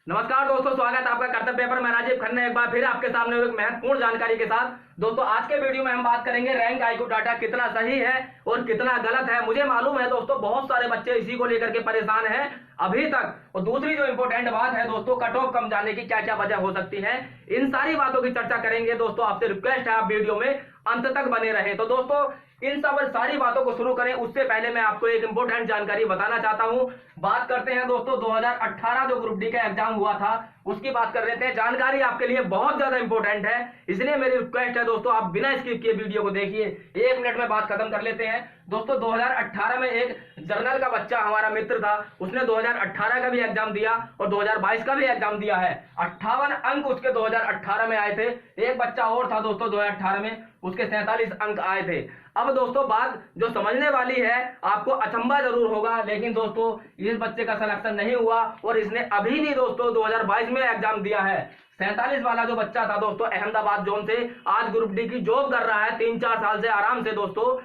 नमस्कार दोस्तों, स्वागत है आपका कर्तव्य पेपर में राजीव खन्ना एक बार फिर आपके सामने एक महत्वपूर्ण जानकारी के साथ। दोस्तों आज के वीडियो में हम बात करेंगे रैंक आईक्यू डाटा कितना सही है और कितना गलत है। मुझे मालूम है दोस्तों बहुत सारे बच्चे इसी को लेकर के परेशान हैं अभी तक। और दूसरी जो इंपॉर्टेंट बात है दोस्तों, कट ऑफ कम जाने की क्या क्या वजह हो सकती है, इन सारी बातों की चर्चा करेंगे। दोस्तों आपसे रिक्वेस्ट है आप वीडियो में अंत तक बने रहे। तो दोस्तों इन सब सारी बातों को शुरू करें उससे पहले मैं आपको एक इंपॉर्टेंट जानकारी बताना चाहता हूं। बात करते हैं दोस्तों 2018 जो ग्रुप डी का एग्जाम हुआ था उसकी बात कर लेते हैं। जानकारी आपके लिए बहुत ज्यादा इंपॉर्टेंट है, इसलिए मेरी रिक्वेस्ट है दोस्तों आप बिना स्किप किए वीडियो को देखिए। 1 मिनट में बात खत्म कर लेते हैं। दोस्तों 2018 में एक जर्नल का बच्चा हमारा मित्र था, उसने 2018 का भी एग्जाम दिया और 2022 का भी एग्जाम दिया है। 58 अंक उसके 2018 में आए थे। एक बच्चा और था दोस्तों 2018 में, उसके 47 अंक आए थे। अब दोस्तों बात जो समझने वाली है, आपको अचंभा जरूर होगा, लेकिन दोस्तों इस बच्चे का सिलेक्शन नहीं हुआ और इसने अभी भी दोस्तों 2022 में एग्जाम दिया है। 47 वाला जो बच्चा था दोस्तों अहमदाबाद जोन से, आज ग्रुप डी की जॉब कर रहा है। 3-4 साल से आराम से दोस्तों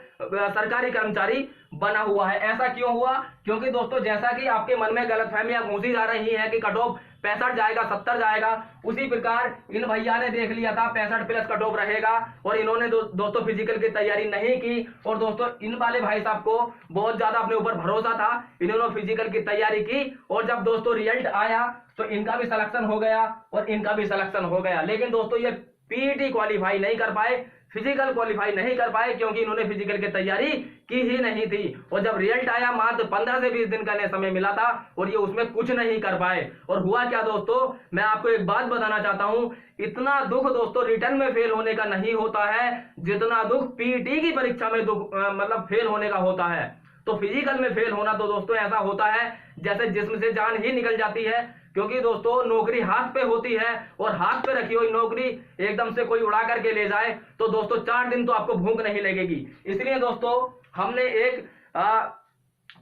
सरकारी कर्मचारी बना हुआ है। ऐसा क्यों हुआ? क्योंकि दोस्तों जैसा कि आपके मन में गलतफहमियां घुसी जा रही हैं कि कट ऑफ 65 जाएगा 70 जाएगा, उसी प्रकार इन भैया ने देख लिया था 65 प्लस कट ऑफ रहेगा और इन्होंने दोस्तों फिजिकल की तैयारी नहीं की। और दोस्तों इन वाले भाई साहब को बहुत ज्यादा अपने ऊपर भरोसा था, इन्होंने फिजिकल की तैयारी की और जब दोस्तों रिजल्ट आया तो इनका भी सिलेक्शन हो गया और इनका भी सिलेक्शन हो गया। लेकिन दोस्तों ये पीईटी क्वालिफाई नहीं कर पाए, फिजिकल क्वालिफाई नहीं कर पाए, क्योंकि इन्होंने फिजिकल की तैयारी की ही नहीं थी। और जब रिजल्ट आया मात्र 15 से 20 दिन का इन्हें समय मिला था और ये उसमें कुछ नहीं कर पाए। और हुआ क्या दोस्तों, मैं आपको एक बात बताना चाहता हूं, इतना दुख दोस्तों रिटर्न में फेल होने का नहीं होता है जितना दुख पीईटी की परीक्षा में दुख मतलब फेल होने का होता है। तो फिजिकल में फेल होना तो दोस्तों ऐसा होता है जैसे जिस्म से जान ही निकल जाती है, क्योंकि दोस्तों नौकरी हाथ पे होती है और हाथ पे रखी हुई नौकरी एकदम से कोई उड़ा करके ले जाए तो दोस्तों 4 दिन तो आपको भूख नहीं लगेगी। इसलिए दोस्तों हमने एक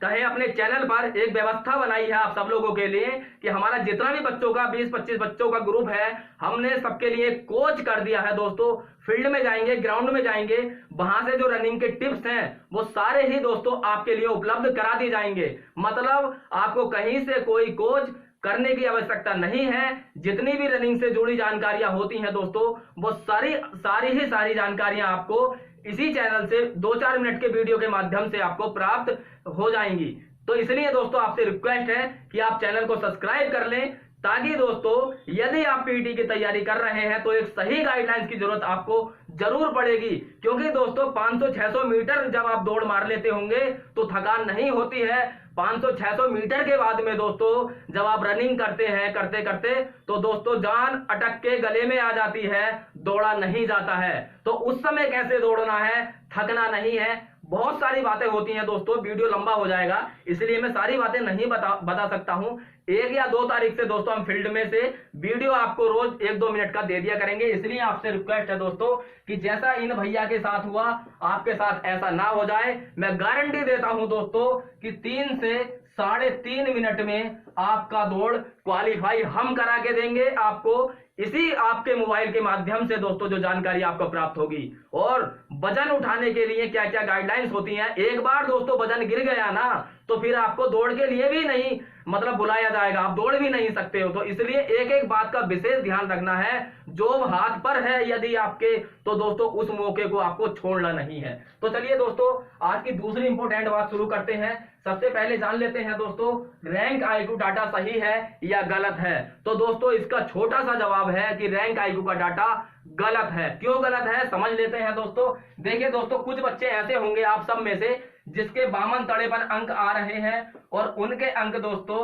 कहें अपने चैनल पर एक व्यवस्था बनाई है आप सब लोगों के लिए कि हमारा जितना भी बच्चों का 20-25 बच्चों का ग्रुप है, हमने सबके लिए कोच कर दिया है। दोस्तों फील्ड में जाएंगे, ग्राउंड में जाएंगे, वहां से जो रनिंग के टिप्स हैं वो सारे ही दोस्तों आपके लिए उपलब्ध करा दी जाएंगे। मतलब आपको कहीं से कोई कोच करने की आवश्यकता नहीं है। जितनी भी रनिंग से जुड़ी जानकारियां होती हैं दोस्तों वो सारी जानकारियां आपको इसी चैनल से 2-4 मिनट के वीडियो के माध्यम से आपको प्राप्त हो जाएंगी। तो इसलिए दोस्तों आपसे रिक्वेस्ट है कि आप चैनल को सब्सक्राइब कर लें, ताकि दोस्तों यदि आप पीटी की तैयारी कर रहे हैं तो एक सही गाइडलाइंस की जरूरत आपको जरूर पड़ेगी। क्योंकि दोस्तों 500-600 मीटर जब आप दौड़ मार लेते होंगे तो थकान नहीं होती है। 500-600 मीटर के बाद में दोस्तों जब आप रनिंग करते हैं करते करते तो दोस्तों जान अटक के गले में आ जाती है, दौड़ा नहीं जाता है। तो उस समय कैसे दौड़ना है, थकना नहीं है, बहुत सारी बातें होती हैं दोस्तों, वीडियो लंबा हो जाएगा इसलिए मैं सारी बातें नहीं बता सकता हूं। 1 या 2 तारीख से दोस्तों हम फील्ड में से वीडियो आपको रोज 1-2 मिनट का दे दिया करेंगे। इसलिए आपसे रिक्वेस्ट है दोस्तों कि जैसा इन भैया के साथ हुआ आपके साथ ऐसा ना हो जाए। मैं गारंटी देता हूं दोस्तों कि 3 से 3.5 मिनट में आपका दौड़ क्वालिफाई हम करा के देंगे आपको, इसी आपके मोबाइल के माध्यम से दोस्तों जो जानकारी आपको प्राप्त होगी। और वजन उठाने के लिए क्या क्या गाइडलाइंस होती हैं, एक बार दोस्तों वजन गिर गया ना तो फिर आपको दौड़ के लिए भी नहीं मतलब बुलाया जाएगा, आप दौड़ भी नहीं सकते हो। तो इसलिए एक एक बात का विशेष ध्यान रखना है। जो हाथ पर है यदि आपके तो दोस्तों उस मौके को आपको छोड़ना नहीं है। तो चलिए दोस्तों आज की दूसरी इंपॉर्टेंट बात शुरू करते हैं। सबसे पहले जान लेते हैं दोस्तों रैंक आईक्यू डाटा सही है या गलत है। तो दोस्तों इसका छोटा सा जवाब है कि रैंक आईक्यू का डाटा गलत है। क्यों गलत है समझ लेते हैं दोस्तों। देखिए दोस्तों कुछ बच्चे ऐसे होंगे आप सब में से जिसके 52 तड़ेपन अंक आ रहे हैं और उनके अंक दोस्तों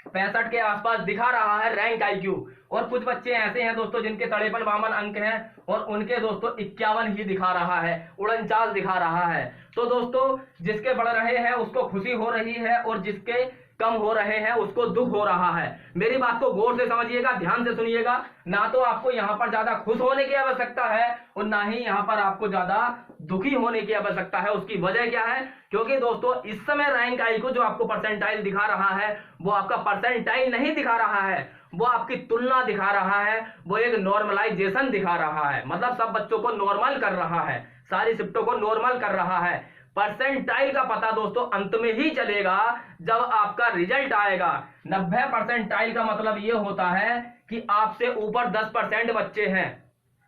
65 के आसपास दिखा रहा है रैंक आईक्यू। और कुछ बच्चे ऐसे हैं दोस्तों जिनके 53-52 अंक हैं और उनके दोस्तों 51 ही दिखा रहा है, 49 दिखा रहा है। तो दोस्तों जिसके बढ़ रहे हैं उसको खुशी हो रही है और जिसके कम हो रहे हैं उसको दुख हो रहा है। मेरी बात को गौर से समझिएगा, ध्यान से सुनिएगा। ना तो आपको यहां पर ज्यादा खुश होने की आवश्यकता है और ना ही यहां पर आपको ज्यादा दुखी होने की आवश्यकता है। उसकी वजह क्या है? क्योंकि दोस्तों इस समय रैंक आईक्यू जो आपको परसेंटाइल दिखा रहा है वो आपका परसेंटाइल नहीं दिखा रहा है, वो आपकी तुलना दिखा रहा है, वो एक नॉर्मलाइजेशन दिखा रहा है। मतलब सब बच्चों को नॉर्मल कर रहा है, सारी शिफ्टों को नॉर्मल कर रहा है। परसेंटाइल का पता दोस्तों अंत में ही चलेगा जब आपका रिजल्ट आएगा। 90 परसेंटाइल का मतलब ये होता है कि आपसे ऊपर 10% बच्चे हैं।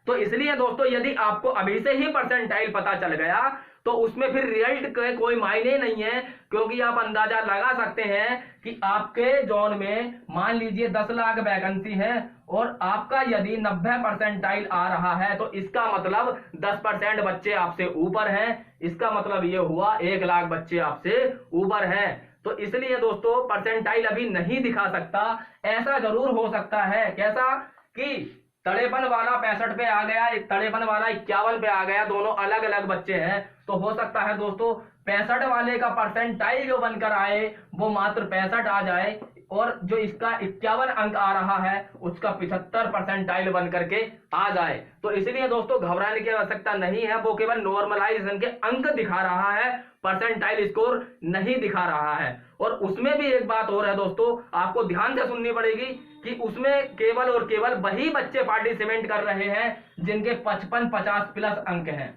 तो इसलिए दोस्तों यदि आपको अभी से ही परसेंटाइल पता चल गया तो उसमें फिर रिजल्ट के कोई मायने नहीं है, क्योंकि आप अंदाजा लगा सकते हैं कि आपके जोन में मान लीजिए 10 लाख वैकेंसी है और आपका यदि 90 परसेंटाइल आ रहा है तो इसका मतलब 10% बच्चे आपसे ऊपर हैं। इसका मतलब ये हुआ 1 लाख बच्चे आपसे ऊपर हैं। तो इसलिए दोस्तों परसेंटाइल अभी नहीं दिखा सकता। ऐसा जरूर हो सकता है, कैसा कि तड़ेपन वाला 65 पे आ गया, तड़ेपन वाला 51 पे आ गया, दोनों अलग अलग बच्चे हैं। तो हो सकता है दोस्तों 65 वाले का परसेंटाइल जो बनकर आए वो मात्र 65 आ जाए और जो इसका 51 अंक आ रहा है उसका 75 परसेंटाइल बन करके आ जाए। तो इसलिए दोस्तों घबराने की आवश्यकता नहीं है, वो केवल नॉर्मलाइजेशन के अंक दिखा रहा है, परसेंटाइल स्कोर नहीं दिखा रहा है। और उसमें भी एक बात और है दोस्तों, आपको ध्यान से सुननी पड़ेगी कि उसमें केवल और केवल वही बच्चे पार्टिसिपेट कर रहे हैं जिनके 55-50 प्लस अंक हैं।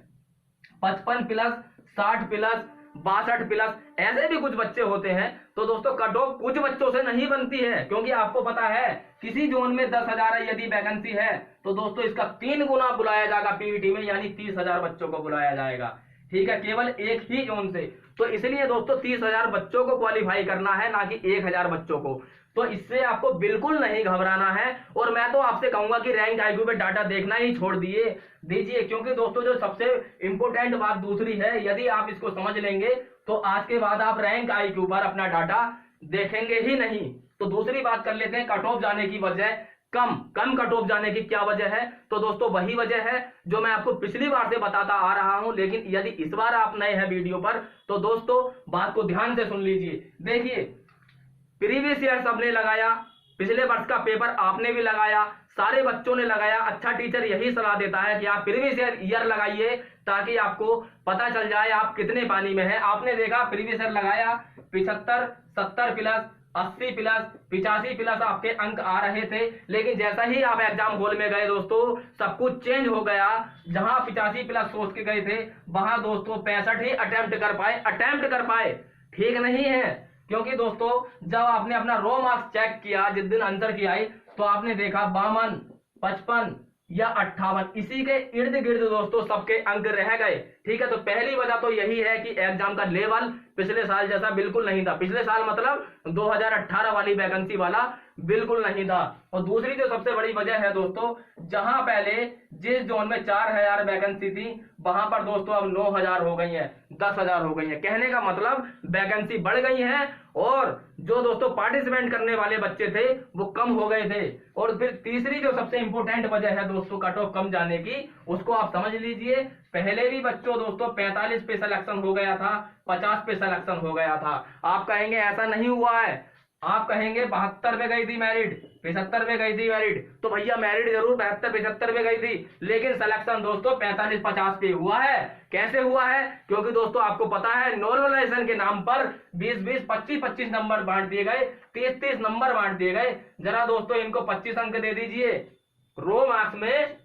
55 प्लस, 60 प्लस, 62 प्लस, ऐसे भी कुछ बच्चे होते हैं। तो दोस्तों कट ऑफ कुछ बच्चों से नहीं बनती है, क्योंकि आपको पता है किसी जोन में 10,000 यदि वैकेंसी है तो दोस्तों इसका 3 गुना बुलाया जाएगा पीवीटी में, यानी 30,000 बच्चों को बुलाया जाएगा। ठीक है, केवल एक ही जोन से। तो इसलिए दोस्तों 30,000 बच्चों को क्वालिफाई करना है, ना कि 1,000 बच्चों को। तो इससे आपको बिल्कुल नहीं घबराना है। और मैं तो आपसे कहूंगा कि रैंक आईक्यू पे डाटा देखना ही छोड़ दीजिए, क्योंकि दोस्तों जो सबसे इंपोर्टेंट बात दूसरी है, यदि आप इसको समझ लेंगे तो आज के बाद आप रैंक आईक्यू पर अपना डाटा देखेंगे ही नहीं। तो दूसरी बात कर लेते हैं, कट ऑफ जाने की वजह, कम कट ऑफ जाने की क्या वजह है। तो दोस्तों वही वजह है जो मैं आपको पिछली बार से बताता आ रहा हूं, लेकिन यदि इस बार आप नए हैं वीडियो पर तो दोस्तों बात को ध्यान से सुन लीजिए। देखिए, प्रीवियस ईयर सबने लगाया, पिछले वर्ष का पेपर आपने भी लगाया, सारे बच्चों ने लगाया। अच्छा टीचर यही सलाह देता है कि आप प्रीवियस ईयर लगाइए ताकि आपको पता चल जाए आप कितने पानी में हैं। आपने देखा प्रीवियस ईयर लगाया, 75, 70 प्लस, 80 प्लस, 85 प्लस आपके अंक आ रहे थे, लेकिन जैसा ही आप एग्जाम हॉल में गए दोस्तों सब कुछ चेंज हो गया। जहां 85 प्लस सोच के गए थे वहां दोस्तों 65 ही अटेम्प्ट कर पाए। ठीक नहीं है, क्योंकि दोस्तों जब आपने अपना रो मार्क्स चेक किया जिस दिन आंसर की आई तो आपने देखा 52, 55 या 58, इसी के इर्द गिर्द दोस्तों सबके अंक रह गए। ठीक है, तो पहली वजह तो यही है कि एग्जाम का लेवल पिछले साल जैसा बिल्कुल नहीं था। पिछले साल मतलब 2018 वाली वैकेंसी वाला बिल्कुल नहीं था। और दूसरी जो सबसे बड़ी वजह है दोस्तों, जहां पहले जिस जोन में 4,000 वैकेंसी थी वहां पर दोस्तों अब 9,000 हो गई है, 10,000 हो गई है। कहने का मतलब वैकेंसी बढ़ गई है और जो दोस्तों पार्टिसिपेट करने वाले बच्चे थे वो कम हो गए थे। और फिर तीसरी जो सबसे इंपोर्टेंट वजह है दोस्तों कट ऑफ कम जाने की, उसको आप समझ लीजिए। पहले भी बच्चों दोस्तों 45 पे सिलेक्शन हो गया था, 50 पे सिलेक्शन हो गया था। आप कहेंगे ऐसा नहीं हुआ है, आप कहेंगे 72 पे गई थी मेरिट, 75 पे गई थी मेरिट। तो भैया मेरिट जरूर 72-75 पे गई थी, लेकिन सिलेक्शन दोस्तों 45-50 पे हुआ है। कैसे हुआ है? क्योंकि दोस्तों आपको पता है नॉर्मलाइजेशन के नाम पर 20-20, 25-25 नंबर बांट दिए गए, 30-30 नंबर बांट दिए गए। जरा दोस्तों इनको 25 अंक दे दीजिए, रो मार्क्स में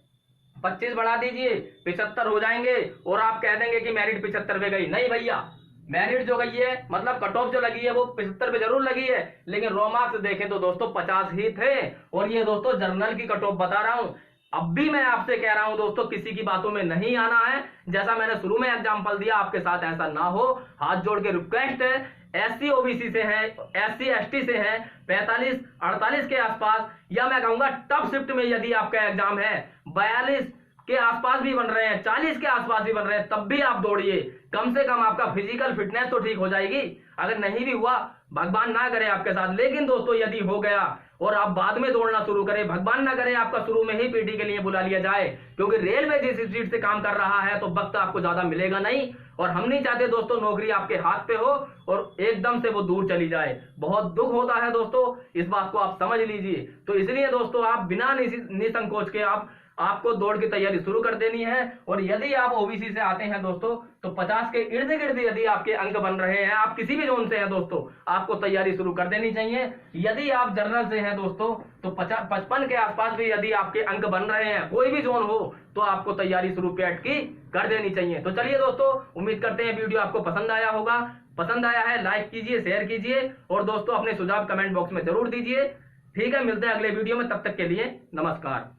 25 बढ़ा दीजिए, 75 हो जाएंगे और आप कह देंगे कि मेरिट 75 पे गई। नहीं भैया, मेरिट जो गई है मतलब कट ऑफ जो लगी है वो 75 पे जरूर लगी है, लेकिन रो मार्क्स देखें तो दोस्तों 50 ही थे। और ये दोस्तों जर्नल की कट ऑफ बता रहा हूं। अब भी मैं आपसे कह रहा हूं दोस्तों किसी की बातों में नहीं आना है। जैसा मैंने शुरू में एग्जांपल दिया आपके साथ ऐसा ना हो, हाथ जोड़ के रिक्वेस्ट है। SC OBC से है, SC ST से है, 45-48 के आसपास, या मैं कहूंगा टॉप शिफ्ट में यदि आपका एग्जाम है 42 के आसपास भी बन रहे हैं, 40 के आसपास भी बन रहे हैं, तब भी आप दौड़िए। कम से कम आपका फिजिकल फिटनेस तो ठीक हो जाएगी। अगर नहीं भी हुआ भगवान ना करे आपके साथ, लेकिन दोस्तों यदि हो गया और आप बाद में दौड़ना शुरू करें, भगवान ना करे आपका शुरू में ही पीटी के लिए बुला लिया जाए, क्योंकि रेलवे जिस स्पीड से काम कर रहा है तो वक्त आपको ज्यादा मिलेगा नहीं। और हम नहीं चाहते दोस्तों नौकरी आपके हाथ पे हो और एकदम से वो दूर चली जाए। बहुत दुख होता है दोस्तों, इस बात को आप समझ लीजिए। तो इसलिए दोस्तों आप बिना निसंकोच के आप आपको दौड़ की तैयारी शुरू कर देनी है। और यदि आप ओबीसी से आते हैं दोस्तों, तो 50 के इर्द गिर्द यदि आपके अंक बन रहे हैं, आप किसी भी जोन से हैं दोस्तों, आपको तैयारी शुरू कर देनी चाहिए। यदि आप जनरल से हैं दोस्तों, तो 55 के आसपास भी यदि आपके अंक बन रहे हैं, कोई भी जोन हो, तो आपको तैयारी शुरू पेट की कर देनी चाहिए। तो चलिए दोस्तों, उम्मीद करते हैं वीडियो आपको पसंद आया होगा। पसंद आया है लाइक कीजिए, शेयर कीजिए और दोस्तों अपने सुझाव कमेंट बॉक्स में जरूर दीजिए। ठीक है, मिलते हैं अगले वीडियो में, तब तक के लिए नमस्कार।